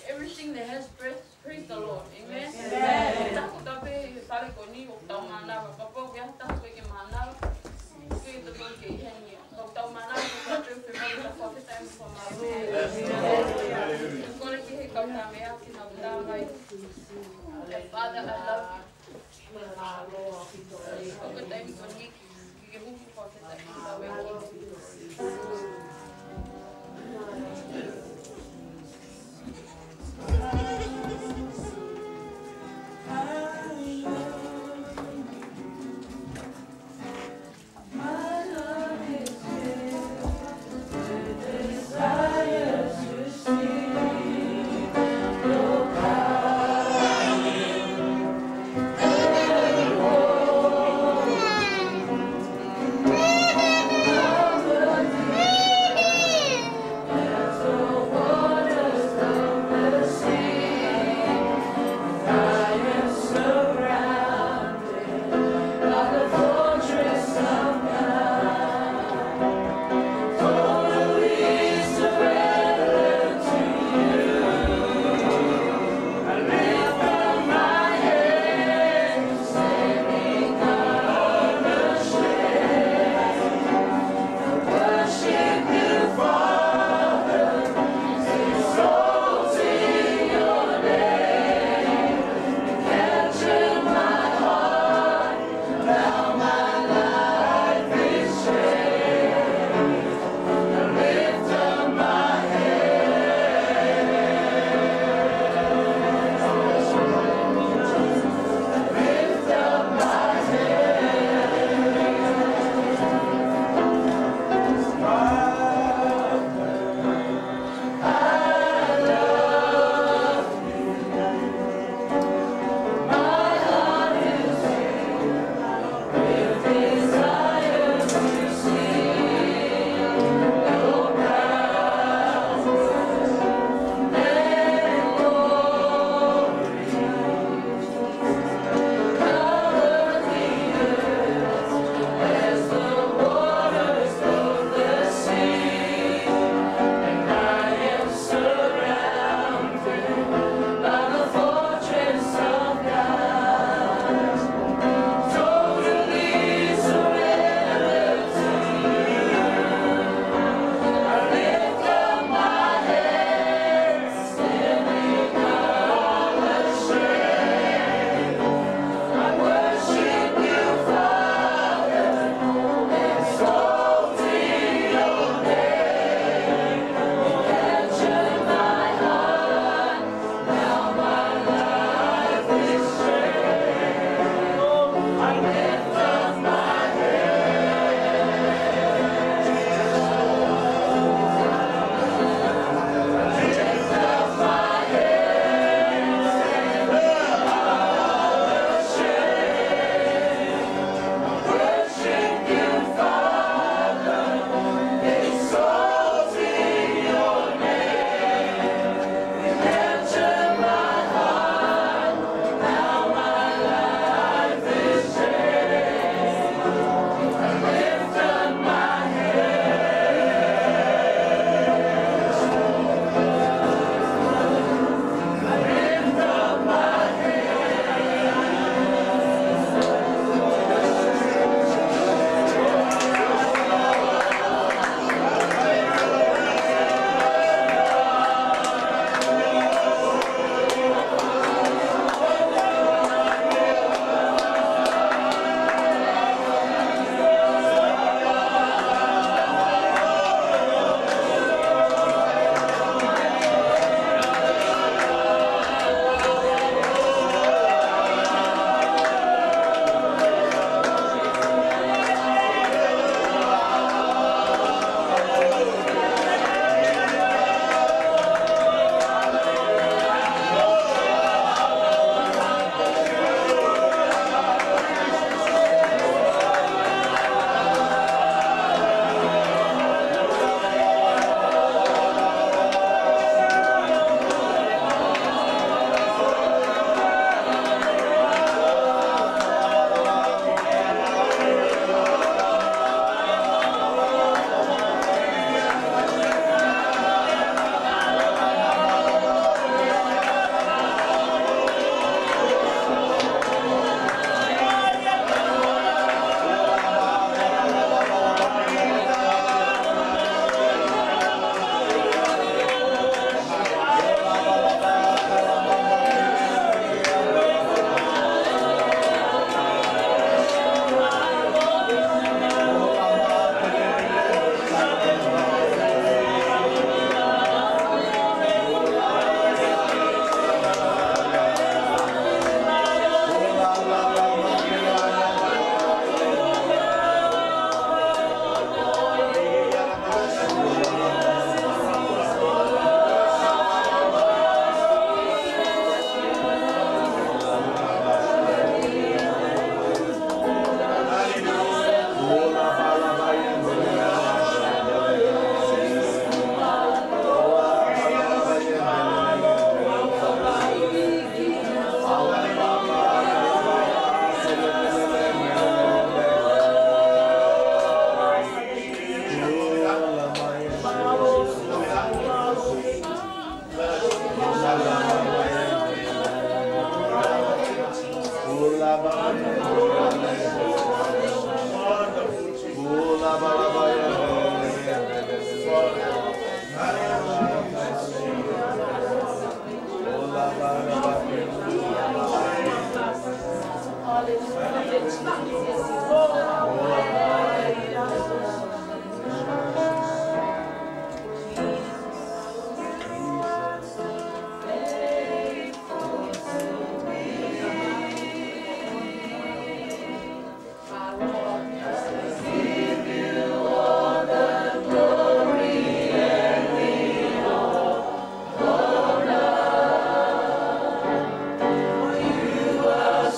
Everything that has breath, praise the Lord. Amen. Father, I love you.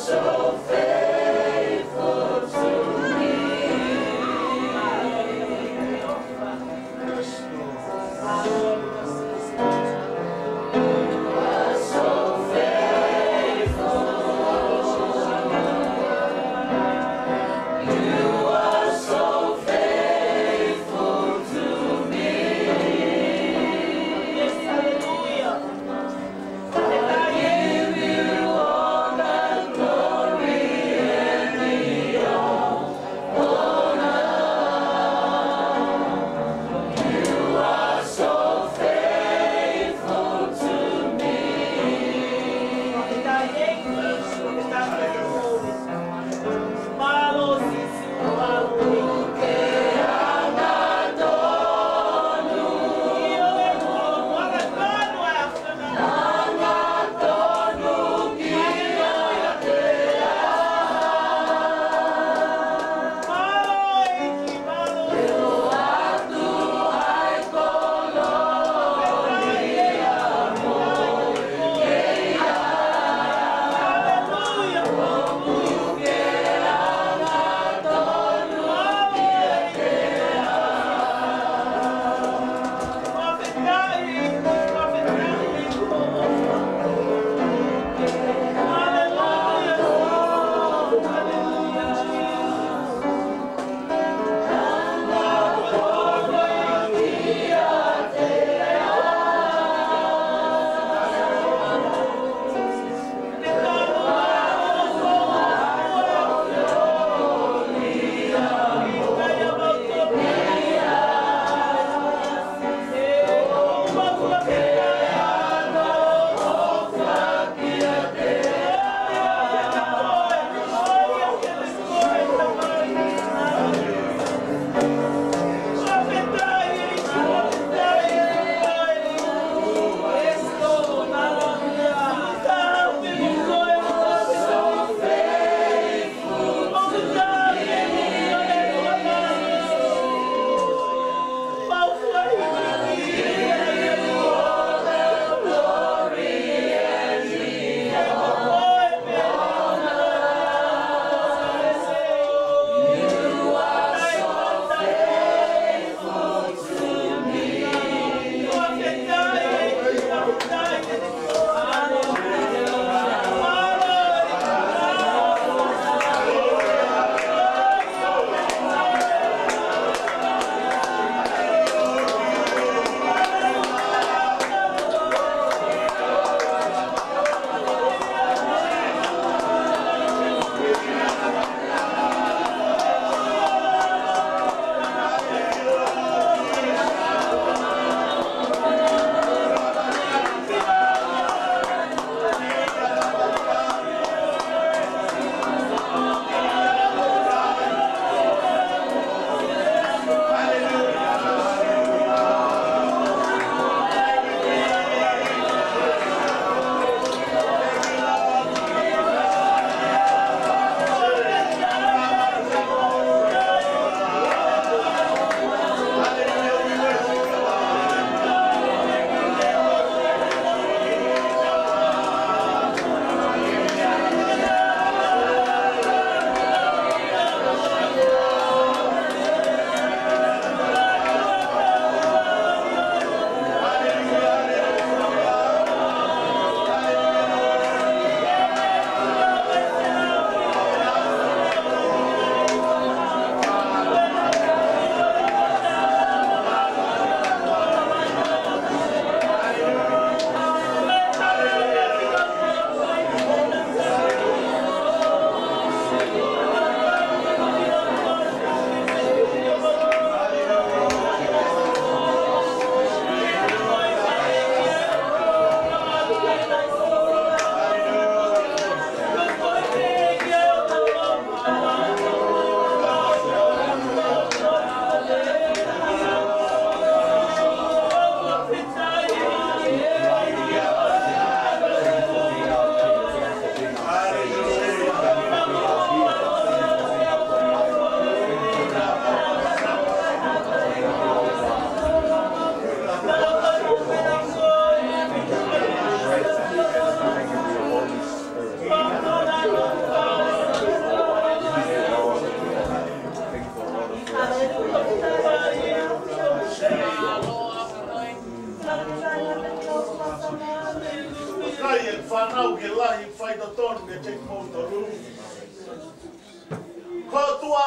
So faithful to me.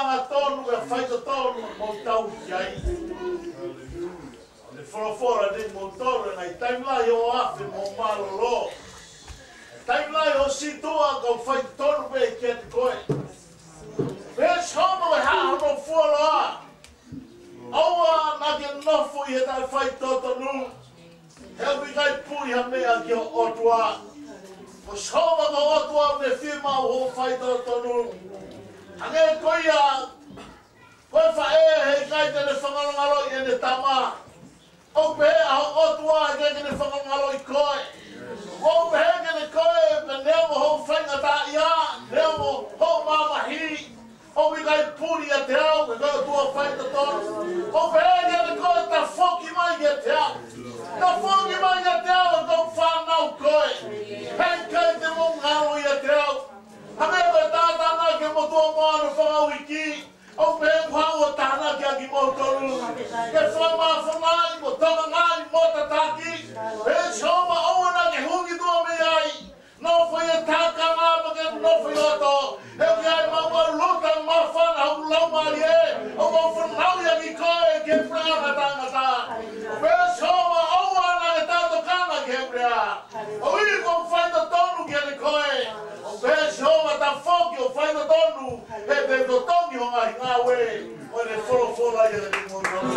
anga tonu e whaita tonu mo tau kiai. Le whorafora ni mo tonu e ngai taimlai o afe mo marolo. Taimlai o situa ka whaita tonu me kia te koe. Pēs hono e haa no fuara. Aua na ke nofo I he tai whaita tonu. Helpi kai pui ha mea ki o otua. O shoma ka otua me whima o whaita tonu. Ange koia, koe whae hei kai tene whangarongaro I ene tama. O pehe aho otua hei kene whangarongaro I koe. O pehe kene koe pe neo mo ho whainga ta ia, neo mo ho mamahi. O mi kai puri a te au, ke koe tua whaita tonu. O pehe kene koe ta whoki mai ki a te au. Ta whoki mai ki a te au e kong whanau koe. Hei kai te mo ngaro I a te au. Hame koe tātana ke mo tua moana whangau I ki. O pehe kuhau o tāna ki a ki mo toru. Ke whama whangai mo tonga ngāi mo tataki. Pehe shoma oana ke hungi tua me ai. No whai e tāka ngāma ke no whai oto. He ki ai maua luta ma whana hau lau mari e. O mo whanau ia ki koe ke prana tangata. Pehe shoma oana ke tāto kāna ke prea. O I ko whaita tonu ki a ni koe. Pehe shoma ta whoki o whaina tonu, he te to tongi o ngahi ngā we, o ne whora I a ni mo tonu.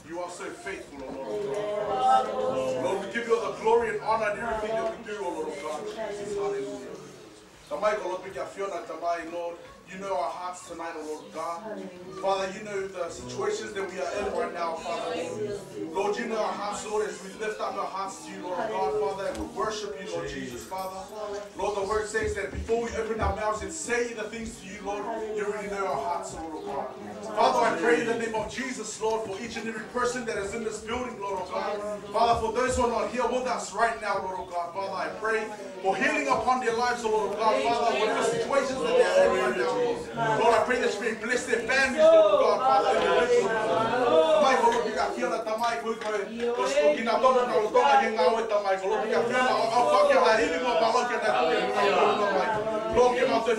You are so faithful, O Lord. Lord, we give you all the glory and honor and everything that we do, O Lord God. Jesus, hallelujah. Tamai, Lord, we get Fiona, Tamai, Lord. You know our hearts tonight, O Lord God. Father, you know the situations that we are in right now, Father. Lord, you know our hearts, Lord, as we lift up our hearts to you, Lord God, Father, and we worship you, Lord Jesus, Father. Lord, the word says that before we open our mouths and say the things to you, Lord, you already know our hearts, Lord God. Father, I pray in the name of Jesus, Lord, for each and every person that is in this building, Lord God. Father, for those who are not here with us right now, Lord God, Father, I pray for healing upon their lives, Lord God, Father, whatever situations that they are in right now, Lord, I pray that you may bless their families, Lord God, Father, in the name of Tamai, Lord, you got Fiona, Tamai, Kina Tona, Tona, Yengawe, Tamai, Lord, you got Fiona, I'll fuck healing of our Lord, Lord, give us the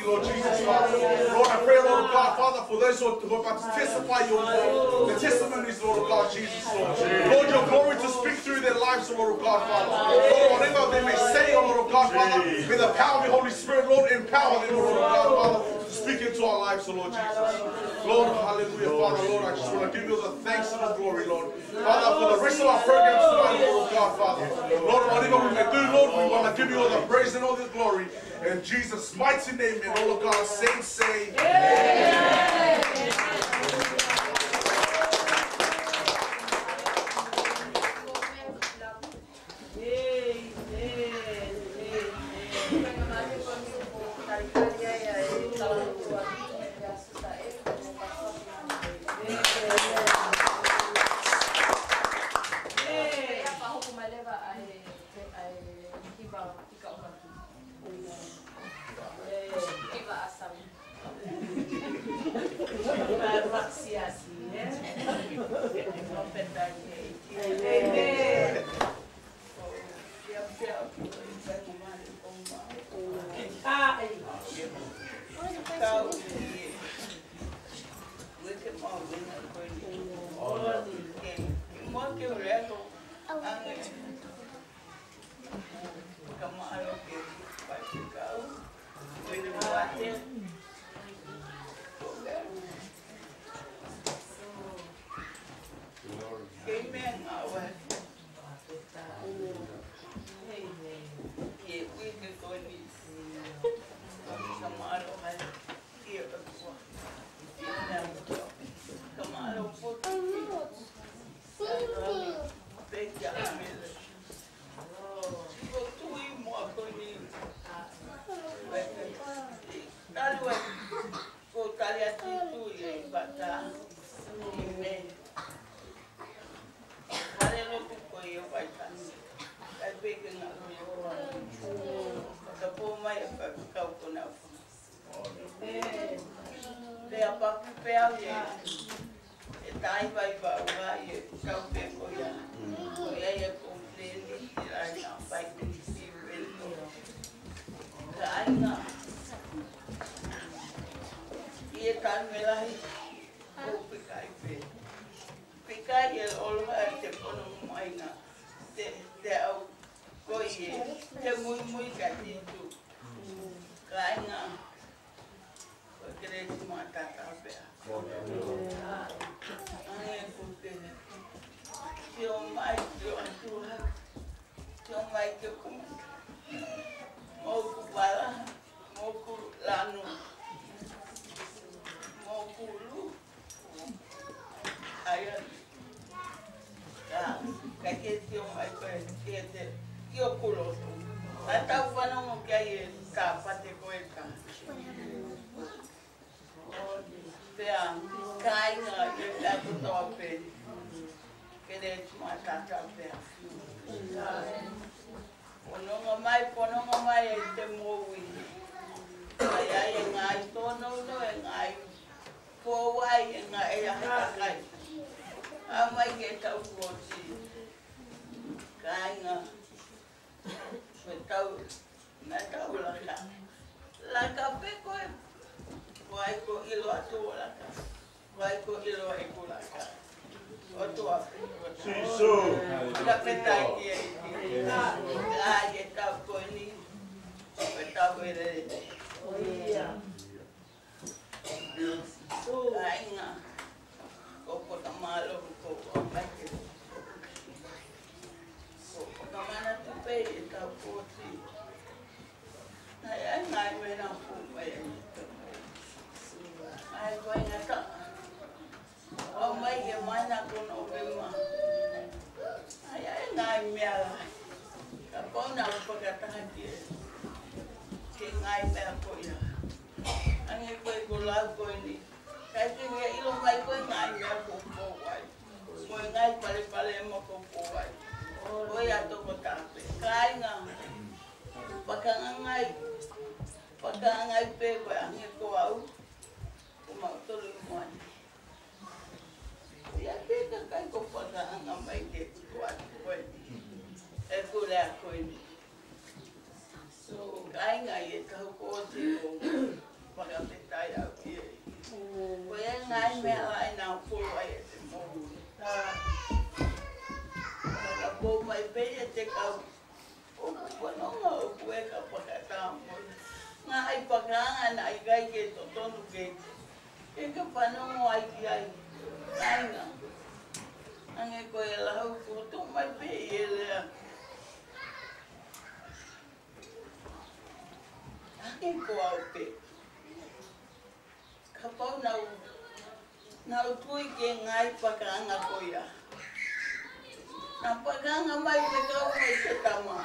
Lord Jesus, Father. Lord, I pray, Lord God, Father, for those who are about to testify your Lord, the testimonies, Lord God, Jesus, Lord. Lord, your glory to speak through their lives, Lord God, Father. Lord, whatever they may say, Lord God, Father, may the power of the Holy Spirit, Lord, empower them, Lord God, Father, to speak into our lives, Lord Jesus. Lord, hallelujah, Father, Lord, I just want to give you the thanks and the glory, Lord. Father, for the rest of our programs tonight, Lord God, Father. Lord, whatever we may do, Lord, we want to give you all the praise and all the glory. In Jesus' mighty name, and all of God's saints say, Amen. ya titu ya ibata. Amen. Pare lo tuko yo baita. Ai peke na lo yo. Kapo mai pa kau kona. Pe apa pe ye. E tai vai ba wa ye kau pe ko ya. Ko ya ye kompleni ai na bai ni si vel. Ai na. Ia tan melai o pikai pe. Pikai e olo te pono mai na. Te au koie. Te mui ka titu. Kai na. O kere ti mata ka pe. Ai ko pe. Tio mai tio atua. Tio mai ke kuma. Mo ku bala. Mo ku lanu. Mokulu ayah kakek tio mai pe kete tio kulo ata ufana mo kai ka pate koeka pea kai na ya to pe kede mata ta pea pono mai te mowi ai ngai tono no ngai po wai nga e kai amai ke tau koti kai nga tau na tau la ka pe ko wai ko ilo atu la ka wai ko ilo e ko la ka o tu a Siso. la pe tai ki la ye tau ko ni pe tau e re Ainga, koko tamalo koko pake, koko kamana tupe ita koti. Ai ngai mena kumba ya. Ai koi ngata. O mai ke mana kono bema. Ai ngai mela. Kapona pakata ki. Ke ngai mela koya. Ange koe kola koe ni. Kai te ngea ilo mai koe ngai mea koko wai. Koe ngai pale pale mo koko wai. Koe ato ko tape. Kai ngā. Pakangai pe koe ange ko au. Ko mautolu moani. Ia peka kai ko pakanga mai ke kua koe ni. E kule a koe ni. So kai ngai e tau kōti o pakapetai au kia. Koe e ngai mea ai nā pō ai e te mōru. Ka pō mai pei e te kau. O kupanonga o kue ka pakatā mōru. Ngā ai pakanga na i gai ke totonu ke. E ka panongo ai ki ai. Ai ngā. Ange koe lau kutu mai pei e lea. Ange ko au pe. Ka pau nau tui ke ngai pakanga koia. Nā pakanga mai pe kau mai te tama.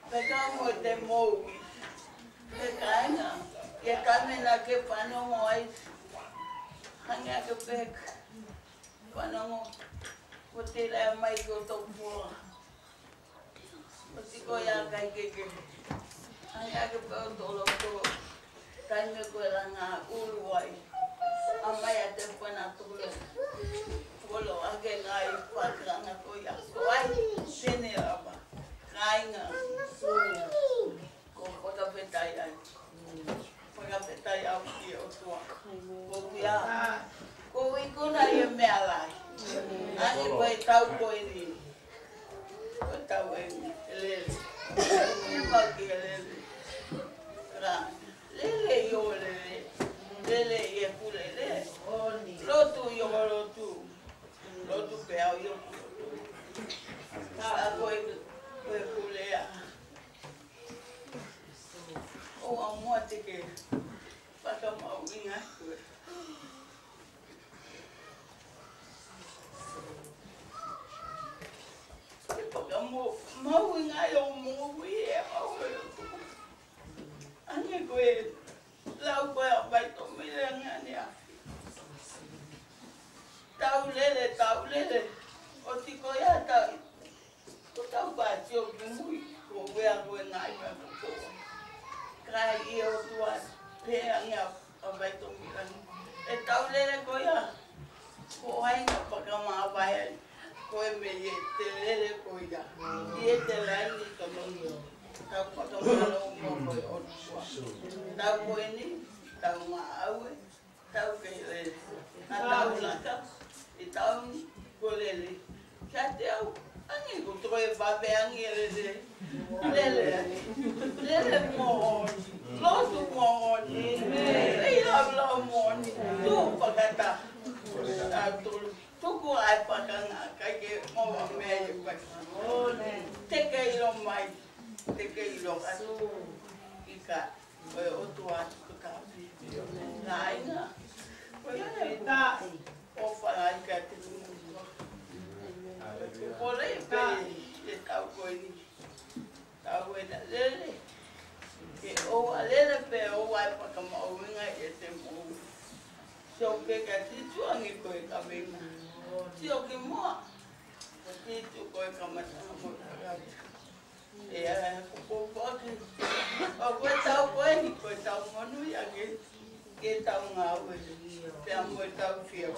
Pe kau mo te mōwi. Pe kainga. Ke kamena ke panongo ai. Hanga ke pek. Panongo. Ko te lea mai ko topua. Ko tiko ia kai keke. Hanga ke pau tolo to. Kainga koe la ngā uruai. Amai a te whana tolo. Tolo ake ngai whakanga koia. Ko ai tene rapa. Kainga. Ko whakapetai ai. Whakapetai au ki o tua. Ko kia. Ko ikuna i mea lai. Ani koe tau koe ni. Ko tau e lele. Ipa ki lele. Ra. Lele i o lele. Lele i e kulele. Lotu i o lotu. Lotu pe au i o lotu. Sa koe kulea. O a mua te ke. Paka mau inga koe. Paka mau inga i o mua e au e o. Ane koe lau koe a baito mire ngani a anga abai tomikan. E tau lele koia. Ko ainga pakama abai. Ko e me e te lele koia. I e te lani tono. Tau pakama lo mo koi otua. Tau koe ni, tau ngā aue, tau kei lele. Nā tau laka, I tau ni, ko lele. Kia te au, angi ko toi e pape angi e lele. Lele mo oni, lotu mo oni. Ei lau mo oni, tu pakata. Tuku ai pakanga, kai ke moa mea e pakanga. Teke ilo mai, teke ilo atu. Ika, koe otu atu kutapi. Nā inga, koe tā o whara ika te tumutua. Kore e pe e tau koe ni. Tau e na lele. Ke o a lele pe o ai pakamauinga e te mou. Sio ke ka titu angi koe ka venga. Sio ke moa. Ka titu koe ka matanga mo kagata. E a kupo pake. O koe tau koe ni koe tau monu ia ke tau ngā ue. Te amo e tau fia. O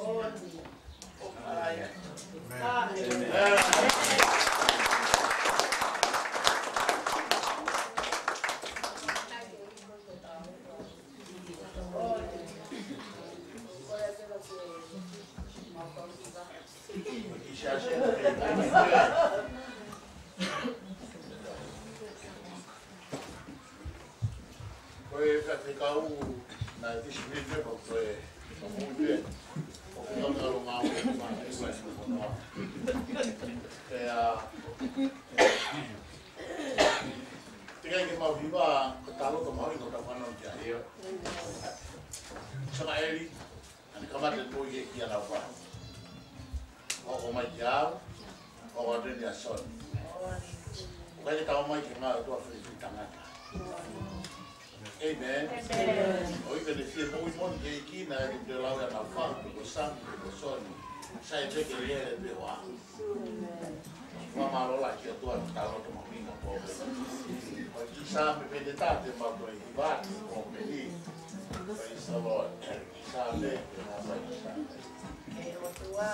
karaia. Koe te kau na disipline ko koe no mui o ko ngā ngā ngā ngā ngā Tikai ke mau hiwa ko talo ko mau ko ta whanau kia heo. Sanga eri, ani kamate tui e kia nau wha. O mai ki au, o wadeni a son. O kai te tau mai ki ngā tua whiri tangata. Amen. O ika le fia mui moni ke iki na e te lau e na wha, ko sangu, ko soni. Sai teke rea e pe hoa. Wamarola ki atua ki talo to mamina po. O ki sa me pete tate ma koe i vati o peni. Praise the Lord. Sa me ke na mai sa. E o tua,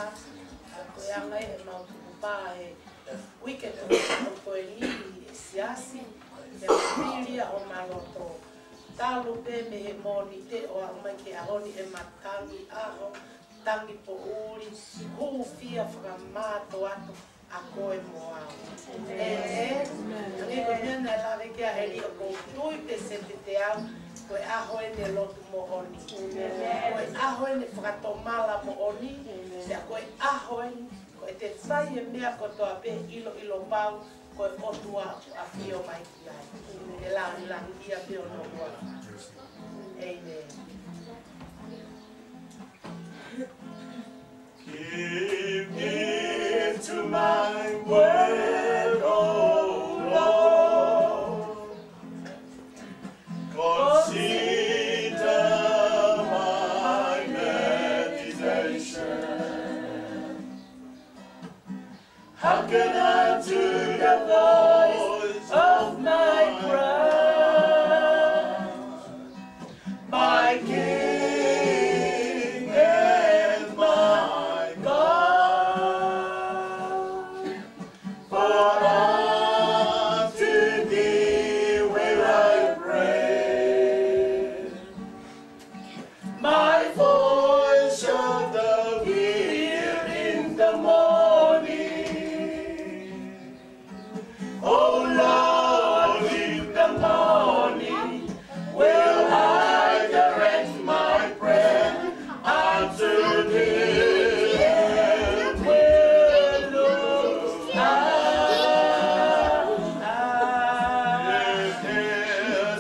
a koe angai e mautuku pā e wike o koe li e siasi, e whiria o maloto. Talo pe me he moni te o amai ke ahoni e matangi aho, tangi po uri, huu fia whakamāto atu a koe mo au. Angi koe mea nei lawe kia e li o kou tui pe se te au, koe aho e ne lotu mo oni. Koe aho e ne whakatomala mo oni, sea koe aho e koe te tsai e mea kotoa pe ilo pau, koe otua a fio mai ki ai. E langi ia pio no mua. Amen. Give ear to my word, O Lord. Consider my meditation. Hearken unto the voice of my cry, my King and my God. For unto thee will I pray. My voice shall thou hear in the morning. O Lord, in the morning will I direct my prayer unto thee, and will look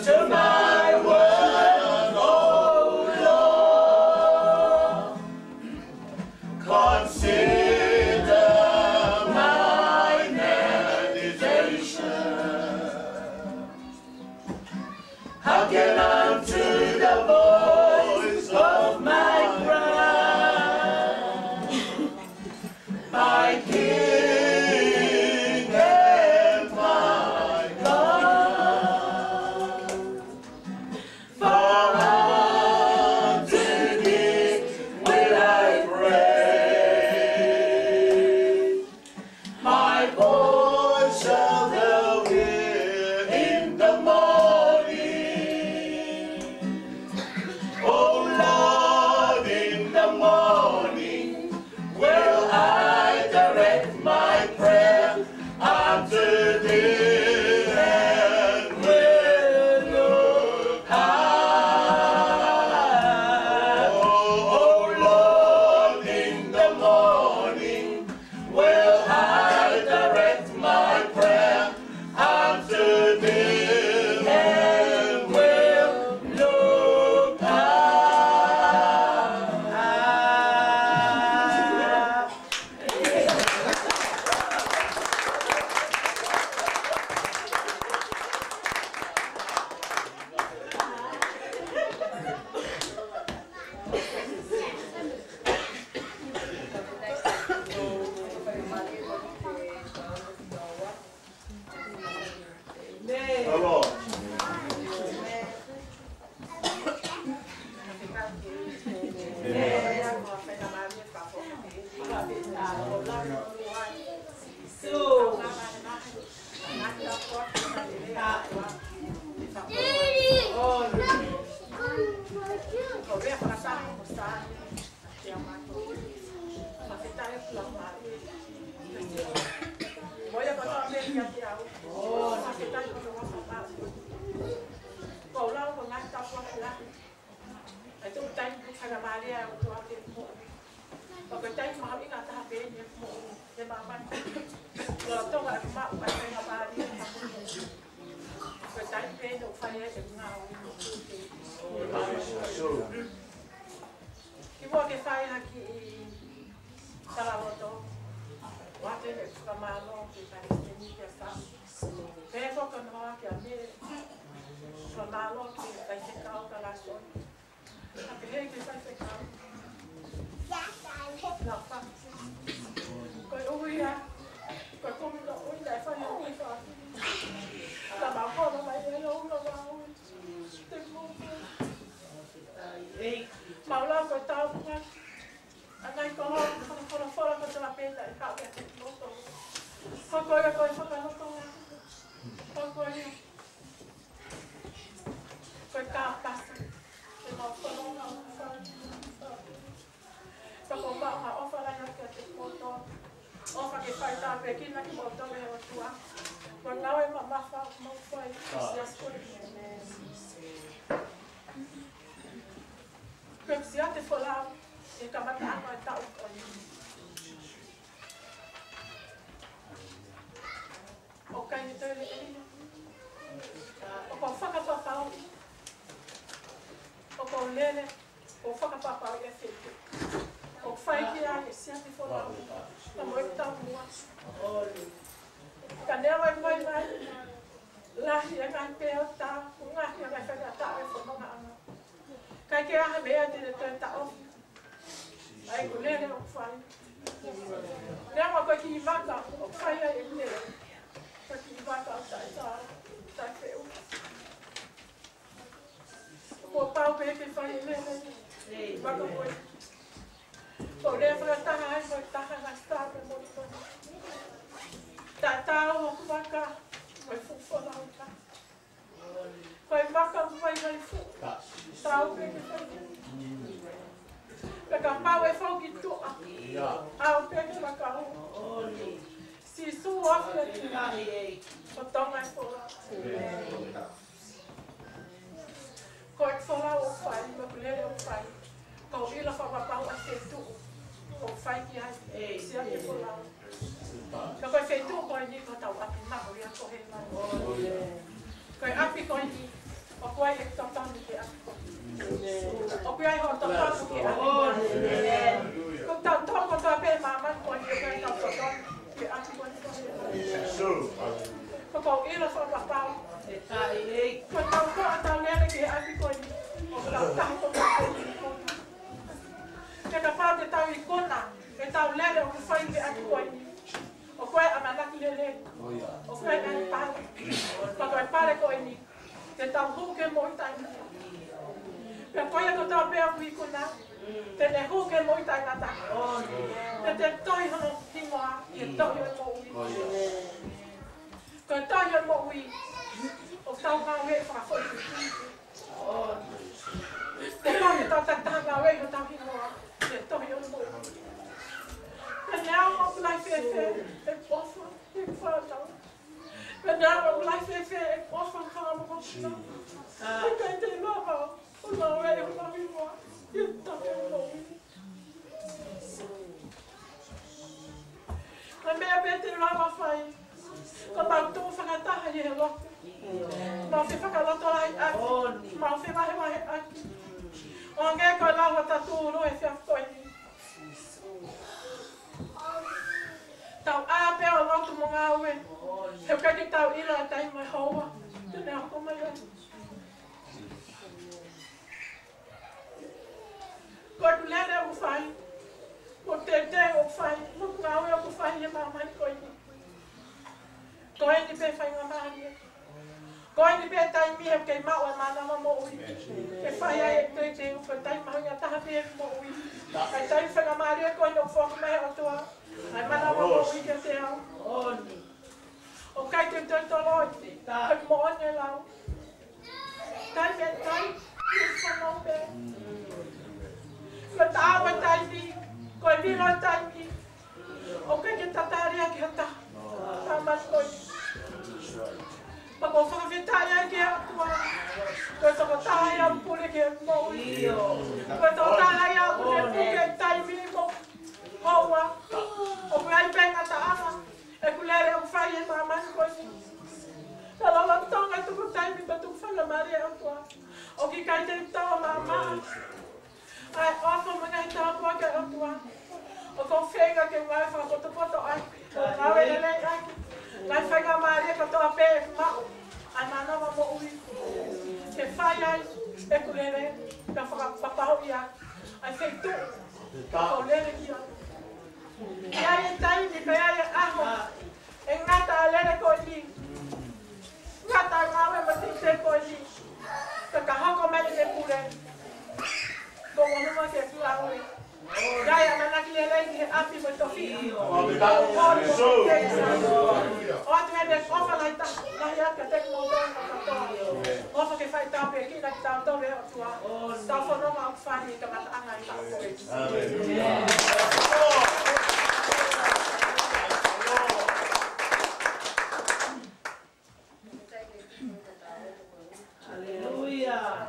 to my word, O Ko rea whakatanga ko sāne, te amato. Mawhetai pula mare. Moia ko tā mea kia te au. Mawhetai ko te whakatanga. Ko lau ko ngai tāpua ki lahi. Ai tō tai ku whakamarea o tō ake mo. O ko tai ku maha inga taha pēne mo. Te mamai. Ko la tonga e kumau kai whakamarea tapu. Ko tai pēne o whaia e ngā o ki mua ke whai haki i Talawoto. Wate e whakamalo ki kai te ni kia wha. Pēne whaka noa ki a mere. Whamalo ki kai te kao ka la soni. A ke hei ki kai te kao. Nā whakse. Koe uia. Koe komina uina e whai ui whaki. Nā maukona mai e ura wau. Te mūku. Maula koe tau mga. Anai ko ho, whakakora whora ko te la pēta e kau e te moto. Whakoia koe whakahokonga. Whakoia. Koe kā pasa. Te mau whanonga o whara. Whako mau ha ofa lai ake a te moto. Ofa ke whai tā pe kina ki moto le hewa tua. Koe ngau e mamafa o mau whai. Sias koe. Koe sia te wholau. E kamata anō e tau koni. O kai ni tōre e ina. O ko whakapapau. O ko lele. O whakapapau e whitu. O whai ki a e sia te wholau. Ka moe tau mua. Ka nea mai mai mai. Lahi e ngai pēo tā. Ngahi e ngai whaia tā e whanonga ana. Kai ke aha mea te tō ta ofi. Ai ko lele o whai. Nea ma koe ki I maka o whai ai e lele. Koe ki I maka o tai tai wheu. Ko pau pe ke whai e lele. Maka koe. Ko lea whakataha ai koe taha na stāpe mo I koe. Tā tāo o kumaka. Koe whuwhona o ta. Koe maka mwai mai whu. Tāo pe ke whai. Peka pau e whau ki tua. Au peke waka o. Si su ofe ki ngahi e. O tonga e whora. Ko e whora o whai, ma kulere o whai. Ko ila whapapau a whetu. O whai ki hai. Si a te whora. Ka koe whetu ko e ni ko tau api maho ia ko he mai. Ko e api ko e ni. O koe e totonu ke api ko. O koe ai ho totonu ke api ko. Ko tau toko tō pē māman ko ni o koe tau totonu ke api ko ni ko he mai. Ko kou ilo whapapau. Ko tau toa tau lele ke api ko ni. O tau tahi ko tau ni ko. Ke ka pau te tau I kona. E tau lele o kuwhai ke api ko ni. O koe amanaki lele. O koe nani pale. Ko koe pale ko ni. Te tau huke mo I tai ngata. Pea koe ko tau pēa kui kona. Te ne huke mo I tai ngata. Te toi hono hingoa. I toi o mo ui. Ko toi o mo ui. O tau ngā wei whakawhoi ki. Te tau te tau taha ngā wei o tau hingoa. Te toi o mo ui. Pe nea o lai whewhe. E ofa. E whātau. Pe nea o lai whewhe. E ofa kāma kopina. E kai te loha. O ngā wei o tau hingoa. E tau o mo ui. Ka mea pe te rawa whai. Ka mau tō whakataha I he lote. Mau whi whakaloto lai aki. Mau whi wahe aki. O ngē koe lawa tatu roe whia koini. Tau āpea o lotu mo ngā ue. Heu kai ki tau ila a tai mai haua. Tene hoko mai ai. Koe tu lele o whai. Ko te o whai. Mo ngā ue o ku whai e mamai koini. Koe ni pe whai ngā mahani. Koe ni pe tai mihe kei mau e mana mo ui. Ke whai ai e tui te uwha tai mahunga taha pe mo ui. Kai tai whanga maari e koe no whoka mehe o tua. Ai mana mo ui ke te au. O kai te tui tolo i te. Kai mo one lau. Tai me tai. Isa no be. Ko tawa taimi. Ko vino taimi. O ke tataria ke ta. Tamas ko. Pag o whakawhetaya ke atua. Ko toko tahaya mpule ke mo. Ko toko tahaya mpule puke taimi mo. Hoa. O kuai penga taanga. E kulere o whai e mamas ko. Kalau tonga tuku taimi batu whala maria atua. O ki kai te tau mama. Ai ofa mga tau kwa ke atua. O ko whenga ke ngai whakapoto ai. O ngawe lele ai. Ngai whenga maria ka toa pe mau. Ai manawa mo ui. Ke whai ai. E kulere. Ka whakapapau ia. Ai wheitu. Ko lere ia. Ia e taimi ka ia e aho. E ngata a lere ko li. Ngata ngawe mati te ko li. Ka kahoko mele ke pure. Ko wanuma ke kuaui. Gaya manaki lele ki api mo tofi. O atu ebe ofa lai ta. Lai aka te mo don ka katoa. Ofa ke fai tau pe ki na ki tau tau leo tua. Tau whanoma au whani ka mata anga i tau koe. Hallelujah.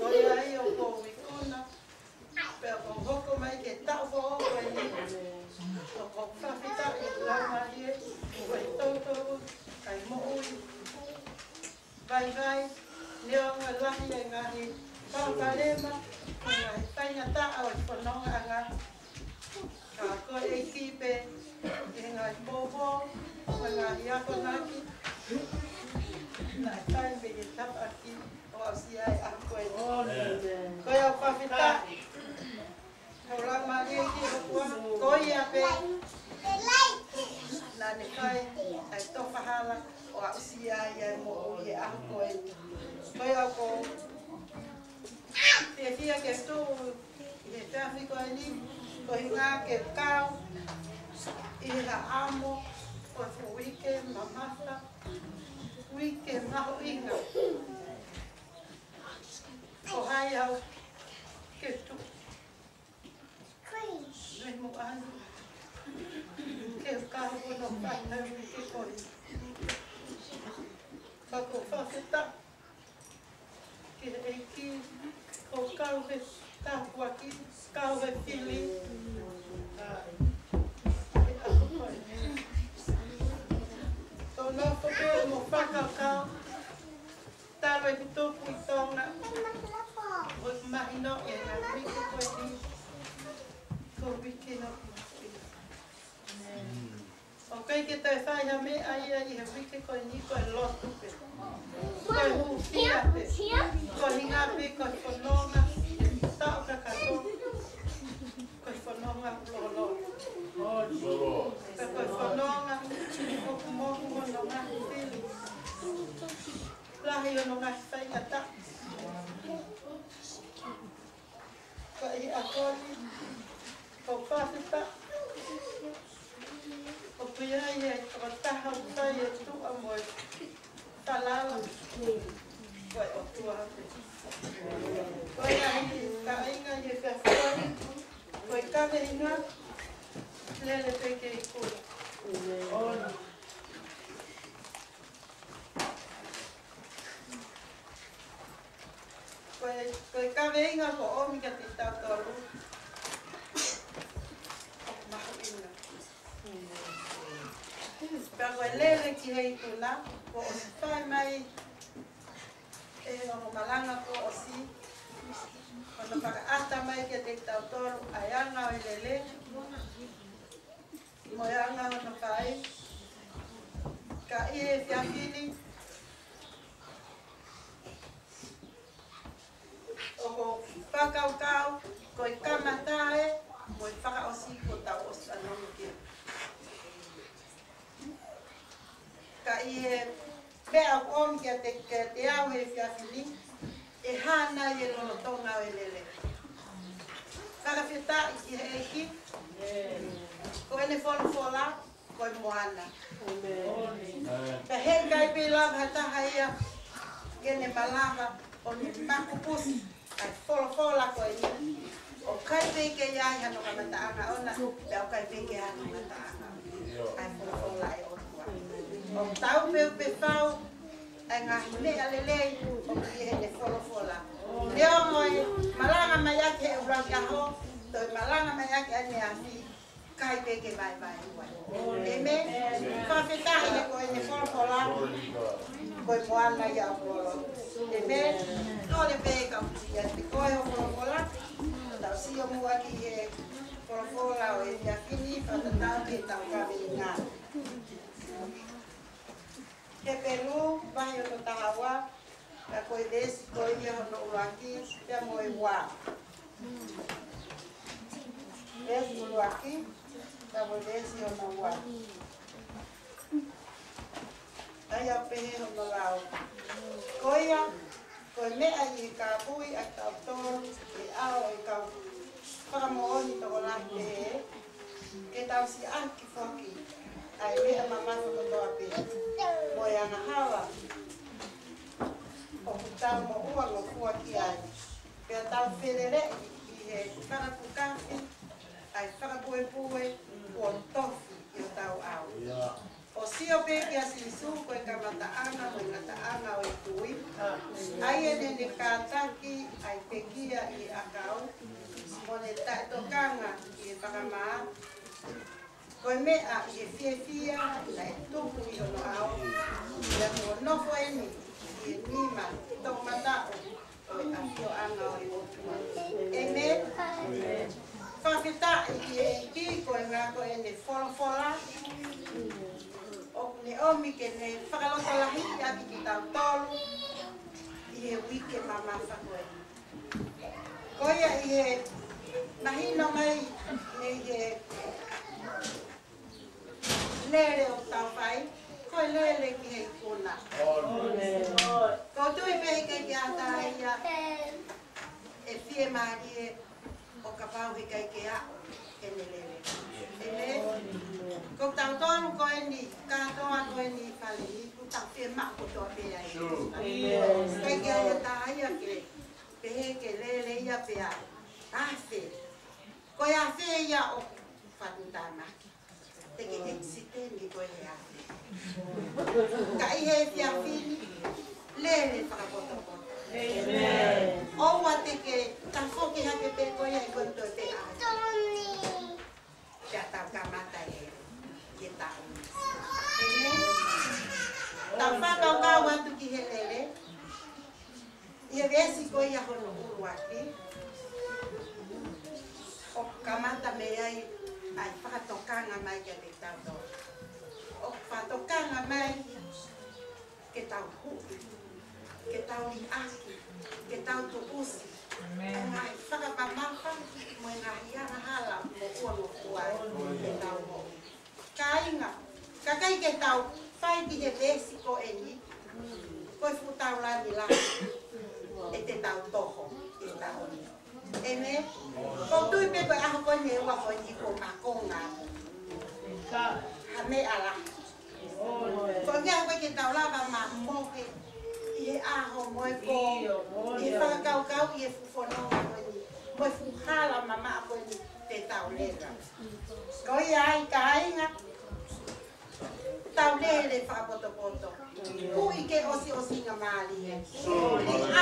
Koi ai o ko mi Palema, ngai tainga ta o whanonga anga. Ka koe e kipe, e ngai bobo, o ngai ako naki. Nai tai me e tapa ki, o asi ai a koe. Koe au whawhita. Kau rama rie ki o kua, koe a pe. Nā ne kai, ai tofa hala, o asi ai ai mo o i a koe. Koe au ko, te fia ke tū, i he whiawhi koe ni, ko hi ngā ke kau, i he amo, ko fu wike, mamata, wike, maho inga. Ko hai au, ke tū. Nui mo anu, ke kau kono whaina wike koe. Ka ko whawhita, ke eiki, ko kau he tāpuaki, kau he whili. E ako koe. Tō nō whakua mo whakakau, tāro e kutopu i tōna. O i mahino e ngā wike koe ni, ko wike no ki. O kei ke tai whaiha me aia i he wike koe ni koe lotu pe. Koe hu fia pe. Koe hinga pe, koe whanonga. Tau kakato. Koe whanonga lolo. Koe whanonga. Moku moku mono ngahi whili. Lahi ono ngahi whaingata. Koe i akoni. Ko whawhita. O pia i e taha utai e tua moe talala. Koe o tua hape. Koe ahi ka inga i e whiawhoi. Koe kawe inga. Lele peke i kura. Koe kawe inga ko omi ka te tataru. Maho inga. Pea koe lele ki hei tuna, ko o si whai mai e ono malanga ko o si. Ono whakaata mai ki te tautoru, ai anga o lele. Mo e anga ono whai. Ka i e whiawhini. O ko whakaukau, ko i kamatae, mo i whakaosi ko tau o sanonu kia. Ka i e pea om kia te au e whiawhini, e hana i e lono tonga o e lele. Whakawhita i ki he eki, ko ene whola, ko i moana. Ka he kai pe lava hataha ia, kene malava, o ni makupusi, ai whola ko e ni. O kai peke iai hano ka mataanga ona, pea o kai peke hano mataanga. Ai whola e o tua. O tau meu pe whau, ai ngā mea lelei, o ki he ne whola. Leo ngoi, malanga mai ake e uraki aho, toi malanga mai ake ane ahi, kai peke vai uai. Eme, whawhetahi e koe ne whola, koe moana i au rolo. Eme, tōle peka uti a te koe o whola, tau si o mua ki he whola o e whiawhini, whatatau ke tau kawe i ngā. Ke Peru, mahi o no tahawa, ka koe desi, koe ia hono uraki, pia mo e wā. Desi uraki, ka koe desi hono wā. Ai au pehe hono rau. Koe ia, koe mea i ka pui, a kau toru, i ao i kau whakamooni toko laki pehe, ke tau si anki whoki. Ai mea mamata ko toa pia. Mo e ana hawa. O ku tau mo ua mo kua ki ai. Pea tau wherere i he whakapukafi, ai whakapuepue, o tofi i o tau au. O sio peke a silisu koe ka mataanga mo i mataanga o i tui. Ai e nene kātaki ai pekia i akau. Mo ne taetokanga i e whakamaa. Koe mea i e whiawhia na e tupu i hono au. Ia mua nofo eni i e nima tō matao o ko a fio anga o i otua. Amen. Whakita i ki ko ngā ko e ne whora. O ne omi ke ne whakalota lahi a ki tau tolu. I he wike mama whakoe. Koia i he mahino mai ne he lere o tau whai. Koe lere ki he kuna. Ko tui pehi ke ki ata ia e fie maari e o ka pau he kai ke a e ne lere. Ko tau tonu koe ni katoa koe ni whale ni ku tau fie mako toa pia e. Kai ke aia taia ke pehe ke lere ia pia. Afe. Koe afe ia o whanutamaki. Te ke exite ni koe he afe. Ka i he fia fini, lere whakapoto. Oua te ke tawhoki hake pe koe e koe toi te ae. Kia tau kamata e ke tau. Tau whakau kau atu ki he lere. I he vesi koe ia hono uru aki. O kamata me ai whakatokanga mai kia te tau tau. O whatokanga mai ke tau hui, ke tau i aki, ke tau tu usi. Ngai whakapamawha mo ngā hiana hala mo ua mo kuai ke tau ho. Ka inga, ka kai ke tau whai ki he vesi ko e ni, koe whutau lani lahi e te tau toho e tau ni. E me, ko tui pe koe aho koe ne ua koe ni ko makonga. Ha me ala. Ko ngea koe ke tau lava ma moke i he aho moe ko, i he whakakau i he fufononga koe ni, moe fuhala mama koe ni te tau lera. Ko i ai ka ainga, tau lere whakapoto-poto. Hui ke osi ngā maali e.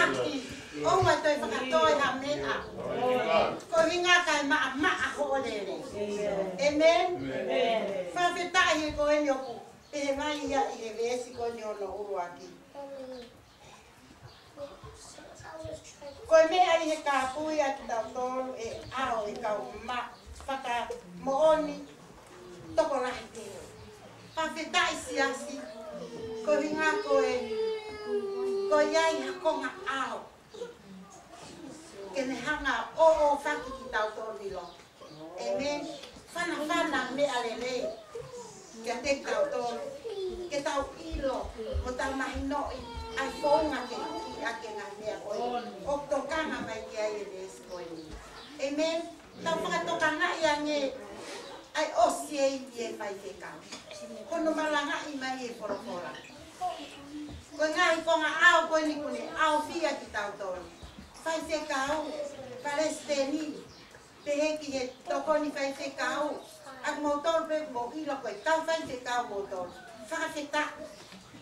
Aki, oua toi whakatoi ha mea. Ko hinga kai maa ho lere. Amen? Whawhetai he koe ni oku. E he mai ia i he vesi koe ni ono uru aki. Koe mea i he kāpui aki tau tolu e ao e kau whaka mooni toko lahi teo. Whawhetai siasi. Ko hinga koe iai hakonga ao. Ke ne hanga o whaki ki tau tōni lo. Amen. Whana me alele. Kia te tau tōni. Ke tau ilo. Mo tau mahinoi. Ai whonga ke ki ake ngā mea koe. O tokanga mai ki ai e resi koe ni. Amen. Tau whakatokanga i ange. Ai osi e i e whai whekau. Kono malanga i mai e whorofora. Koe ngahi konga ao koe ni kune, ao fia ki tau tōni. Whai whekau, Palestini, te heki he tokoni whai whekau. Ak motoro pe mo ilo koe, tau whai whekau motoro. Whakawheta,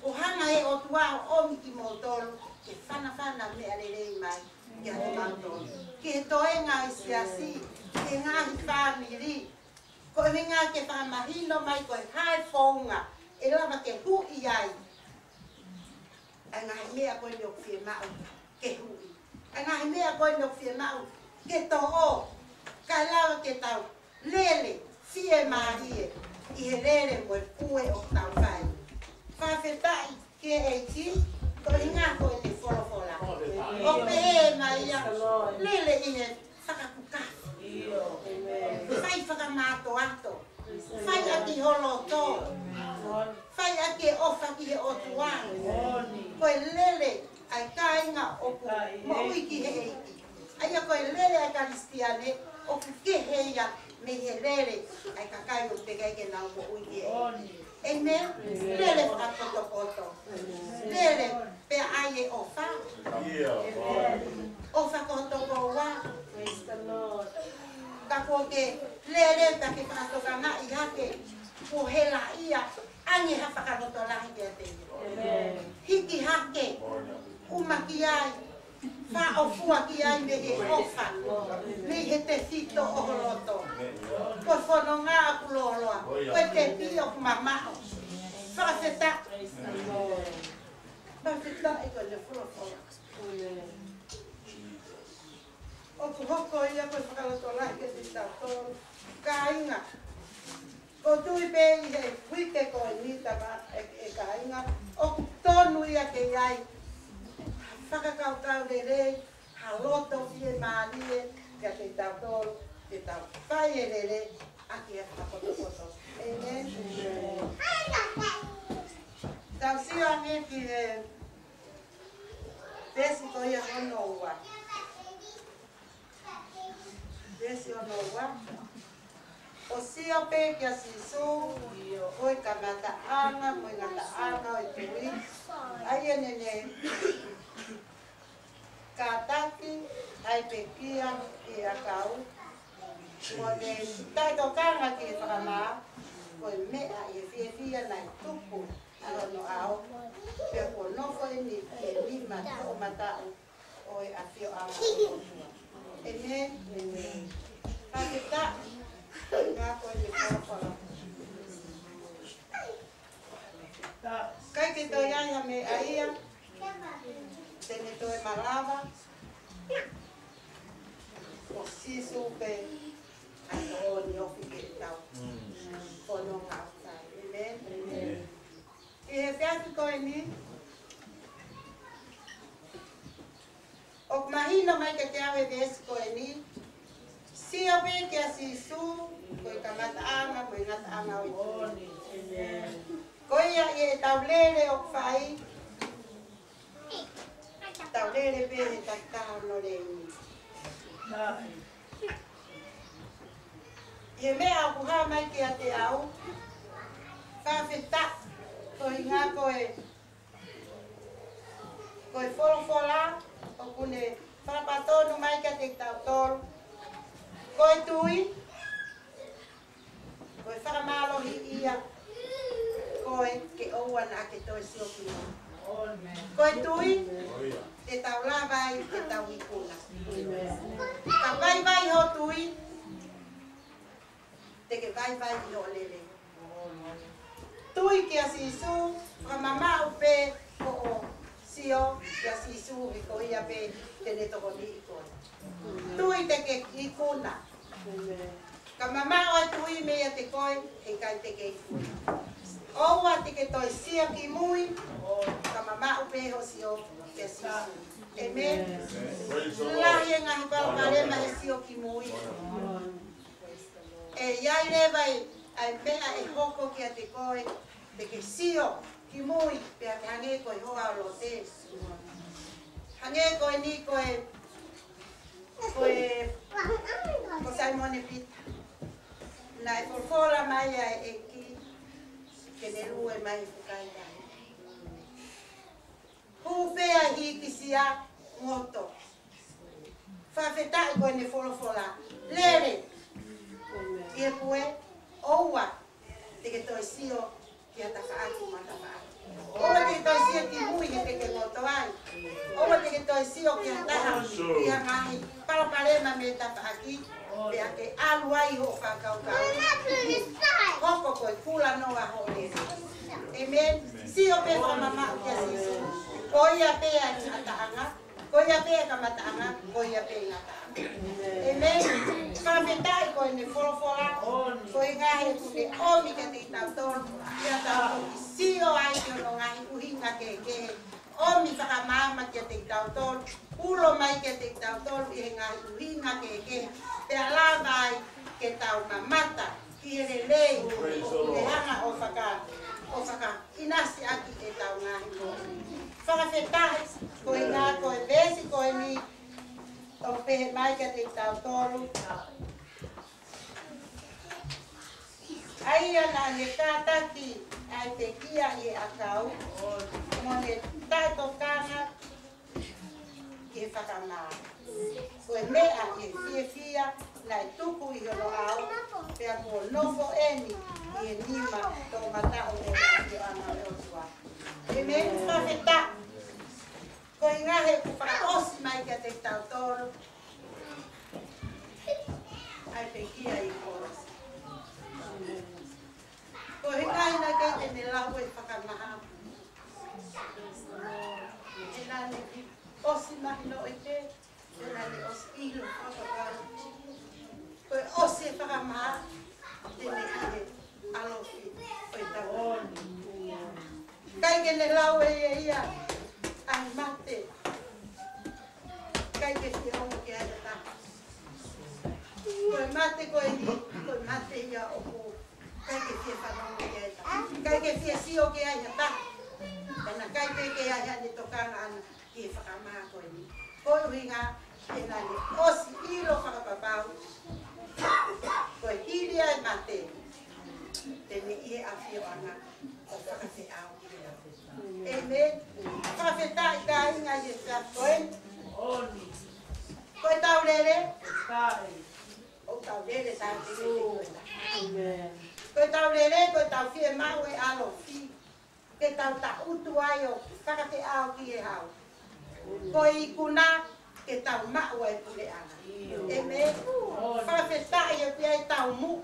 o hanga e o tuao omi ki motoro, ke whana mea rerei mai, ki a te motoro. Ke he toenga i siasi, ke ngahi whamiri. Koe winga ke whamahino mai koe hai whaunga, e lava ke hui ai. Ai ngahi mea koe ni o whie mau, ke hui. Ai ngahi mea koe ni o whie mau, ke to'o. Kai lawa ke tau lele, whie mahie, i he lele moe pue o tau whai. Whawhetai ke eiti, koe hinga koe ni whorofora. O pehe mai ia, lele i he whakakukafu. Whai whakamato ato. Whai aki holo tō. Whai ake ofa ki he otuang. Koe lele ai kāinga oku moui ki he eiti. Aia koe lele ai karistiane oku ke heia me he lele ai kakaingo te keike nau moui ki he eiti. Amen? Lele whakapoto-poto. Lele pe ai e ofa. Ofa kohotoko wa. Praise the Lord. Kako ke lere ta ke whakatoka nga i hake ko hela ia angi ha whakaroto lahi kia te. Hiki hake umaki ai wha o fua ki ai me he ofa me he te fito o horoto. Ko whono ngā akuloloa koe te pio kumamao. Whakawheta. Whakawheta e koe le whurofora. O ku hoko ia koe whakalotola ke te tātoro. Ka inga. Ko tui pe i he huike ko e nita ma e ka inga. O ku tonu ia ke iai. Whakakaukau le rei. Ha loto ki e maalie. Kia te tātoro. Te tau whai e le rei. Aki e whakotokoto. Amen. Tau sio ange ki e Desi ko ia hono ua. Desi hono ua. O sio pe kia sisu, koe ka mata anga, koe ngata anga o tui. Aia nene ka taki, ai pe kia i a kau. Mo ne taito kanga ki e whakamā, koe mea i e fia nai tupu. Ano ao, pia ko nofo e ni lima o matau o e afio ama o tua. Amen. Pakita, ngā koe ni whakapara. Kai ke toi ai ha me aia, tene toi marava, o sisu pe ato o ni ofi ke tau. Pono ngā utai. Amen. E he whiaki koe ni. O mahino mai ke te awe vesi koe ni. Sia pe kia sisu, koe ka mataanga, koe ngataanga o i tui. Koe ia i e taulele o whai. Taulele pe he taktaha no reini. I mea au kuha mai ki a te au. Whawheta. Koe ngā koe wholofola, o kune whapatonu mai ka te tautoro. Koe tui, koe whakamalohi ia, koe ke oua nā ke toi sioki mō. Koe tui, te tau la vai, te tau hikuna. Ka vai ho tui, te ke vai i ho lele. Tui kia sisu, ka mama upe ko o sio kia sisu i ko ia pe tene toko ni i koe. Tui te ke ikuna. Ka mama o tui mea te koe, he kai te ke ikuna. Oua te ke toi sia ki mui, ka mama upe ho sio kia sisu. Amen. Lahi e ngahi paraparema he sio ki mui. E iai lewai, ai mea e hoko ki a te koe, te ke sio ki mui, pia ke hange koe hoa o lo te. Hange koe ni koe ko Simone Pita. Na e forfola mai a e ki, ke ne rue mai fukai mai. Hupea hiki sia ngoto. Whawhetai koe ne forfola. Lere. I e pue, oua, te ke toi sio ki a tawhaaki ma tawhaaki. Oua te ke toi sio ki mui he te ke ngoto ai. Oua te ke toi sio ki a taha ki a ngahi paraparema me tawhaaki. Pea ke alu ai ho whakaukau. Hoko koe kula noa ho lere. Amen. Sio pe whamama ki a sisu. Koia pe a ngataanga. Koia pe a kamataanga. Koia pe a ngataanga. Amen. Whawhetai koe ne wholofola, koe ngahe kune omi ka te tautoro, kia tau sio ai ki ono ngahi uhinga ke kehe, omi whakamama kia te tautoro, ulo mai kia te tautoro i he ngahi uhinga ke kehe, te alama ai ke tau mamata, ki he lei, o ke hanga o whaka inasi aki e tau ngahi. Whawhetai koe ngā koe vesi koe ni, o pehe mai ka te tautoro. Aia nā ne tātaki ai te kia i a kau, mo ne taito kanga ki e whakamā. Koe mea i e fia nai tuku i hono au, pea ko nofo eni i e nima tō matao e ki ana leo tua. E me whawheta, koe ngahe ku whakaosi mai ka te tautoro, ai te kia i koros. Ko he kaina kei tene lau e whakamaha. E nā ne ki osi mahi no e te, e nā le os ilo whakakau. Koe ose whakamaa, tene ie alofi, koe tawoni. Kai ke ne lau e ia, ai mate. Kai ke si ongo ke aia ta. Koe mate koe ni, koe mate ia oku. Kai ke si whanongo ke aia ta. Kai ke si sio ke aia ta. Tana kai ke aia ni tokanga ana ki whakamaa koe ni. Koe ringa, e nani, osi ilo whakapapau. Koe hiri ai mate. Tene ie awhio anga o whakate au. Amen. Whakawhetai ka inga i e koe. Koe tau lere? O tau lere tau lere. Koe tau lere, koe tau whie mau e alo whi. Ke tau ta utu ai o whakate au ki e hau. Koe i kuna, ke tau mau e pule ana. Amen. Whakawhetai o pia e tau mu.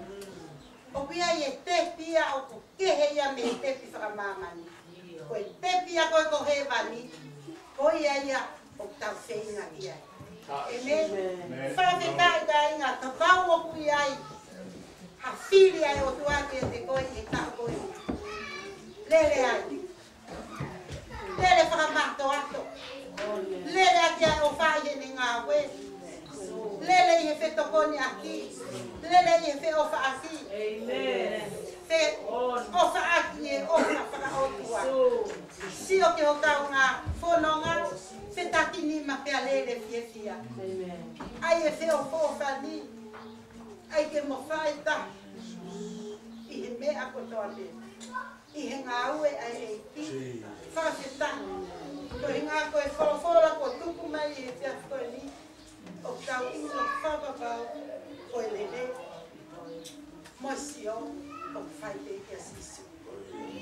O pia i e te pia o ko kehe ia me te pi whakamamani. Koe te pia koe ko he wani. Koe ia o tau whenga ia. Amen. Whakawhetai ka inga, ta pau o kui ai. Ha whiri ai o tuake e te koe e tau koe. Lele ai. Lele whakamato ato. Lele ati ai o whai e ni ngā we. Lele i he whetokoni aki. Lele i he whe ofa aki. Whe ofa aki e ofa whakaotua. Sio ke ho tau ngā whanonga. Whe taki ni ma pia lele fie fia. Ai e whe o whofa ni. Ai ke mo whai ta. I he mea kotoa le. I he ngā ue ai e ki. Whawheta. Ko he ngā koe whawhora ko tuku mai i he fia koe ni. O tau ingo whapapau koe lele. Moisio o whai te kia sisu.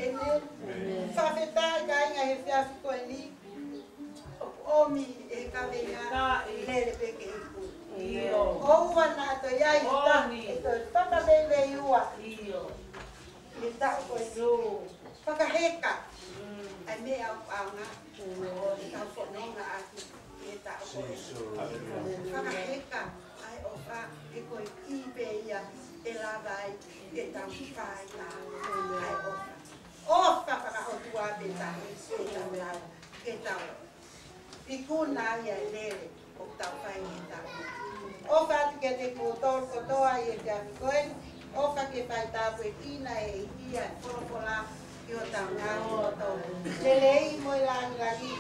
Amen. Whawheta i ka inga he fia koe ni. O omi e kawenga lele peke e ku. Oua na to iai ta. E to whakabebe iua. Me tau koe ni. Whakaheka. Ai me au nga. Tau whanonga aki. E tau koe. Whakaheka. Ai o wha e koe ipe ia. E lawai. E tau whai la. Ai o wha. O whakahotua te tahi. E tau lau. E tau. Pikuna ia lere. O tau whai e tau. O whati ke te kōtoro kotoa i e te awhikoe. O whake whai tāpu e kina e ia e whoropola i o tau ngā koto. Te lei moi langi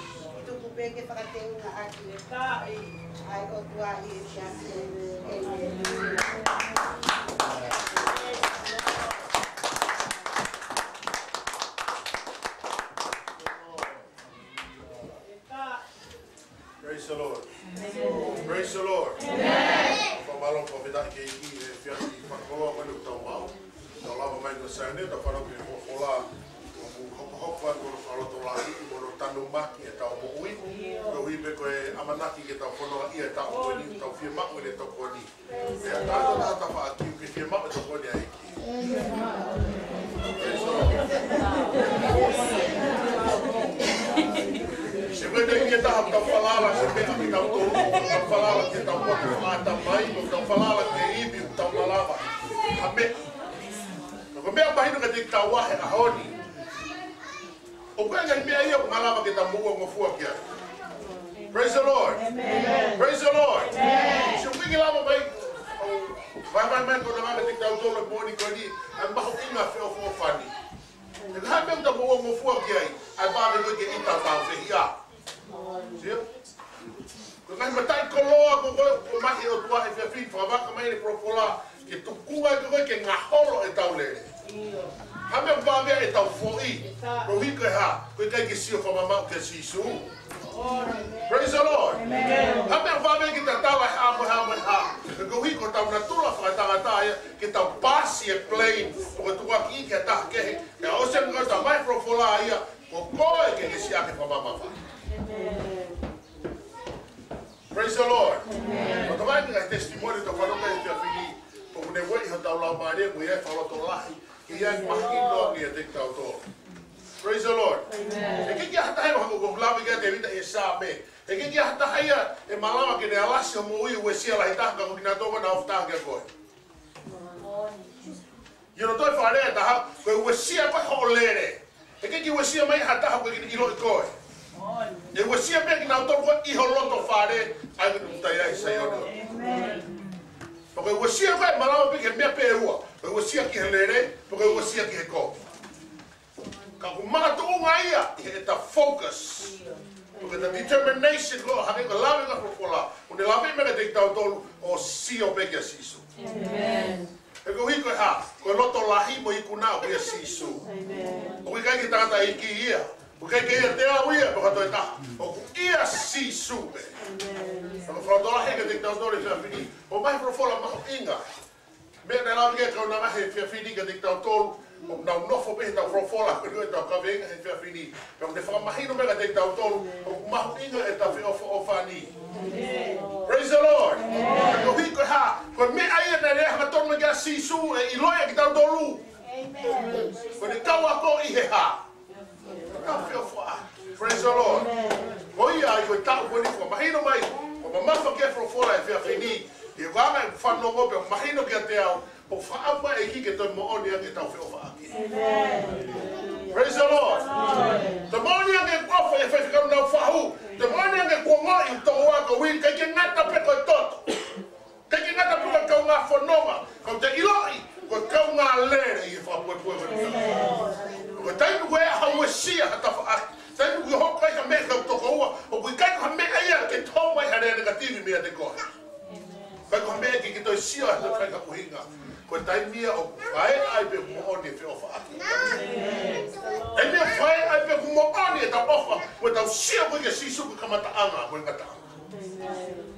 tuku peke whakateunga aki e ka e ai o tua i e te Praise the Lord. Praise the Lord. Amen. Pamalo pa vida ke iki e fiasi pakolo mo no tau mau. Tau lava mai no sane ta para ke fola. Hokwa ko falo to la i mo no tanu maki e tau mo ui. Ko wi be ko e amanaki ke tau fono i e tau ko ni tau fie ma o le to ko ni. E ta ta fa ki ke fie ma to ko ni ai ki. Se vede que tá falando, se vê que tá todo, tá falando que tá muito mata mai, tá falando que ibi tá falava. Abe. No me imagino que tá wa a honi. O que é que aí o malava que tá mo fu aqui. Praise the Lord. Amen. Praise the Lord. Amen. Se o que lava vai vai quando vai que tá todo o boni com ali, a barro inga feo fo fani. E ha me tá mo fu aqui aí. Ai ba que ita tá fehia. Sim? Quando a gente está colocando o mais o tua é feito, vai como ele propola que tu cua que ngaholo e tau lele. Ha me va ver e tau foi. Pro rico ha, que se o mama que se su. Praise the Lord. Amen. Ha me va ver que tava ha. Que rico tau na tua fa que tau passe e plane, porque tu aqui que tá que é o sempre que tá mais propola aí, o coi que se abre para mama. Praise the Lord. Quando vai ter testemunho do falou que a filha, como ne vai dar lá o marido, mulher falou to lá, que ia mais que não ia ter tal to. Praise the Lord. E kiki hata hai ko ko lava ke te vita e sa me. E kiki hata hai e malama ke ne alasi mo ui we sia la ita ka ko kina to na ofta ke ko. You know to fare ta ha ko we sia pa holere. E kiki we sia mai hata ha ko ki ilo ko. E we sia pe ki na to ko I holoto fare ai ko tai ai sai ono. Porque o sia vai malama pe ke me pe ua. O sia ki helere, porque o sia ki ko. Ka ku mata o ia e ta focus. Porque the determination lo ha ke lave ka fola. O ne lave me te tau tolu o sio pe ke sisu. Amen. E ko hiko ha, ko loto lahi mo ikuna o ia sisu. Amen. O ka ki tata iki ia. O ka ke te au ia ko to ta. O ia sisu. Amen. O frodola he ke te tau tolu fa fini. O mai pro fola ma inga. Me ne la ke ko na he fa fini ke te tau tolu. O na no fo pe ta fola ko te ka venga he fa fini. Pe de fa mahino me te tau tolu. O ma inga e ta o fani. Praise the Lord. Ko hiko ha, ko me ai na le ha tonu ga sisu e iloia ki tau tolu. Amen. Ko ni kawa ko I he ha. Praise the Lord. Ko ia I ko tau ko ni ko mahino mai. Ko ma fa ke fola e fa fini. E wa me fa no go pe mahino ke te au. O fa apa e ki ke to mo oni ke tau fe o fa aki. Amen. Praise the Lord. The morning ke ko fa e fa ka no fa hu. The morning ke ko mo I to wa ko wi ke ngata pe ko toto. Ke ngata pe ko nga fonoma. Ko te iloi ko ka nga lere I fa po po. Ko tai ku e ha we sia ta fa aki. Tai ku ho ka me ka to ko o ku ka ka me ai ke to mai ha negativi me te ko. Ka ko me ki to sia ta fa ka kuhinga. Ko tai mia o fai ai pe mo oni fe ofa aki. E me fai ai pe mo oni ta ofa ko ta sia ko ke sisu ko kamata anga ko ngata.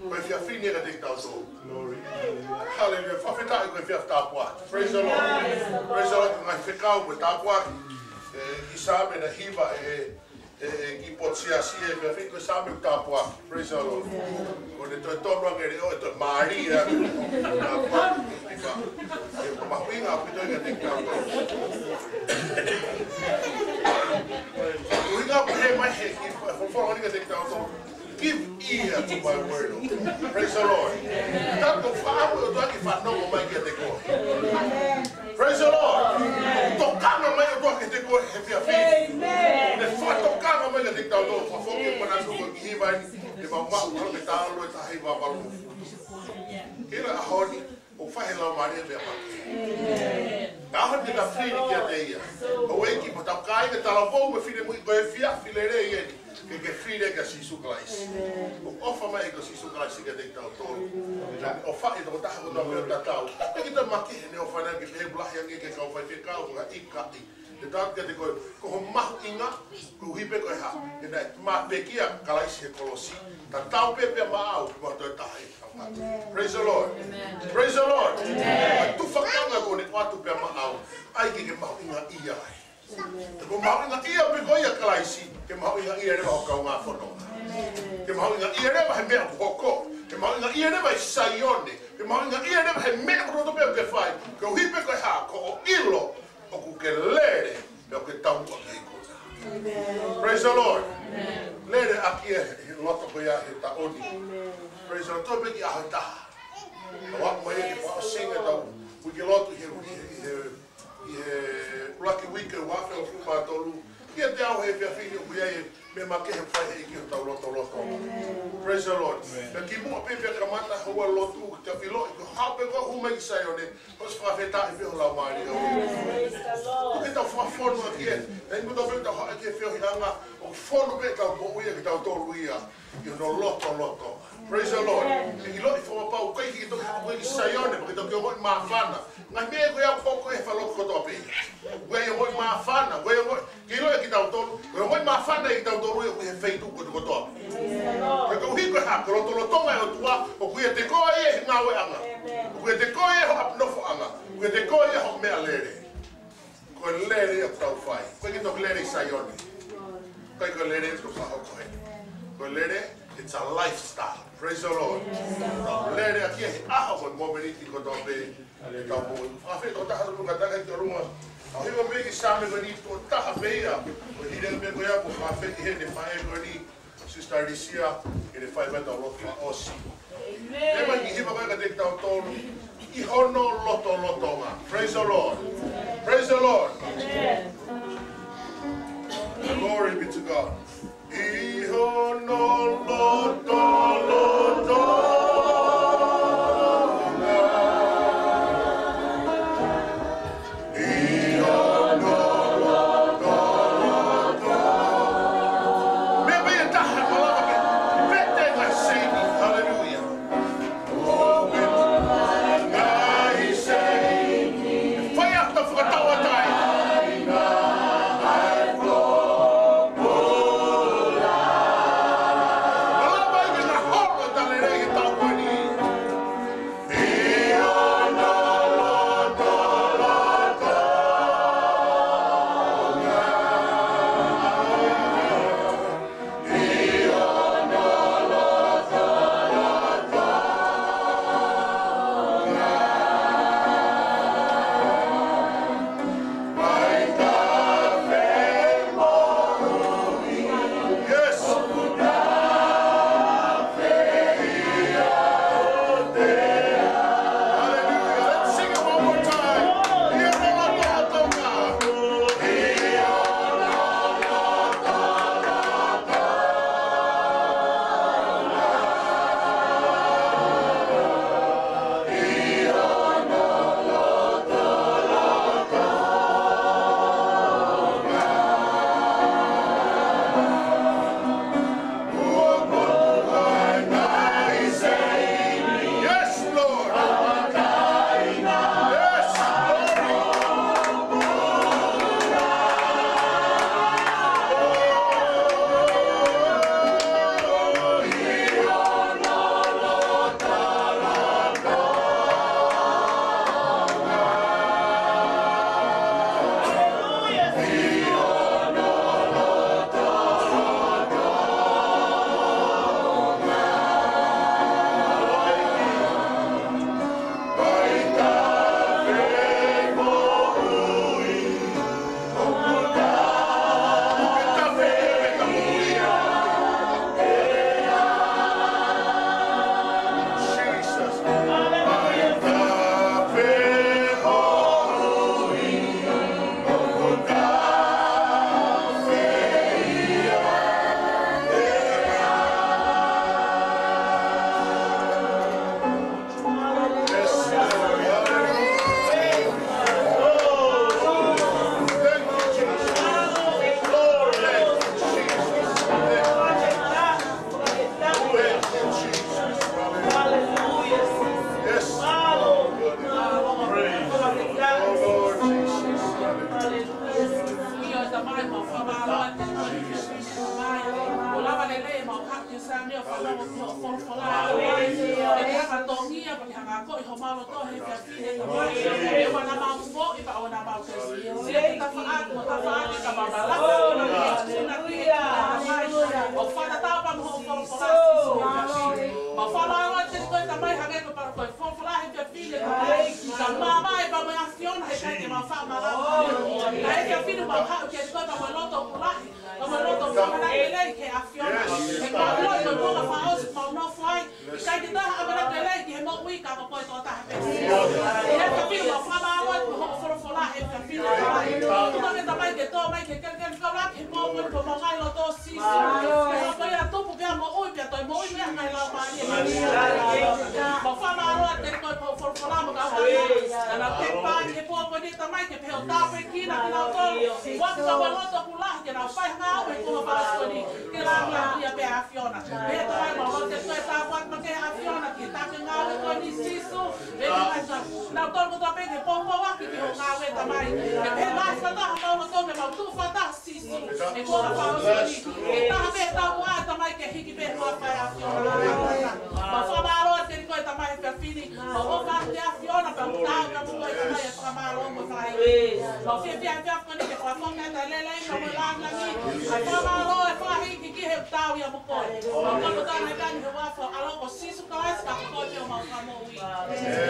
Ko fe fini ga te ta so. Glory. Hallelujah. Fa feta ko fe ta kwa. Praise the Lord. Praise the Lord. Ngai fe ka ko ta kwa. Ki sabe na hiva ki potsia si e me fe ko sabe ta kwa. Praise the Lord. Ko de to no ngere o to Maria. Give ear to my word. Praise the Lord. Praise the Lord. Tocando mai o que te go e via fim. Ne fa tocando mai que te dá o fa fogo quando as coisas que vai e vai o que tá lo tá aí vai valor. Era a honi o fa ela Maria be pa. A honi da fini que ateia. O equipe tá cai que tá lá vou me filho muito vai via filere ele. Que filho que se suclais. O ofa mai que se suclais que te dá o todo. O fa e do tá com o meu tatau. Que tá maqui ne o fa que be blah yang que ka fa ficar o ika. De dat que ko ma inga ko hipe ko ha. Que da ma pekia kalais que colosi. Ta tau pepe ma au ko to tai. Praise the Lord. Amen. Praise the Lord. Amen. Tu fakanga ko ne kwatu pe ma au. Ai ke ma inga ia. Ko ma inga ia pe ko ia kalaisi. Ke ma inga ia re ba ka nga fono. Ke ma inga ia re ba he me hoko. Ke ma inga ia re ba saione. Ke ma inga ia re ba he me ko to pe ke fai. Ko hipe ko ha ko ilo o ku ke lere o ke tau ko ke ko. Praise the Lord. Amen. Lere aki e loto ko ia he ta oni. Praise the Lord. To be ki a ta. Wa mo ye ki fa singa ta u ki loto he lucky weekend wa fe o fuma tolu. Ki te au he fe filho ku ia me ma ke he fai he ki ta loto. Praise the Lord. Pe ki mo pe pe kamata ho loto ku te filo ko ha pe ko hu mai sai one. Os fa fe ta fe la mari. Praise the Lord. Ki ta fa forno ki e. E mo do pe ta ha ke fe hanga o forno pe ta bo ia ki ta tolu ia. You know loto. Praise the Lord. E lo fo pa o kai ki to ko ki sai one porque to ke mo ma fana. Ngai me ko ia pouco e falo ko to pe. We ia mo ma fana, we mo ki lo ki ta tolu. We mo ma fana ki ta tolu e ko feito ko to. Porque o rico é rápido, o tolo é o tua, o que te coi na o anga, o que te coi é o apnofo anga, o que te coi é o me alere, com lere é tão fai, com que tu lere saione, com lere tu faz o corre, com lere it's a lifestyle, praise the Lord, lere aqui é o momento que tu vê, então o afeto tá fazendo um ataque de uma Au hiwa meki same gani to taha beia. O hile me ko ya ko mafeti he ne fae gani. Sister Alicia e le fae meta lofa osi. E mai ki hiwa ka te tau tonu. I hono loto ma. Praise the Lord. Praise the Lord. Glory be to God. I hono loto.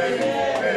Amen.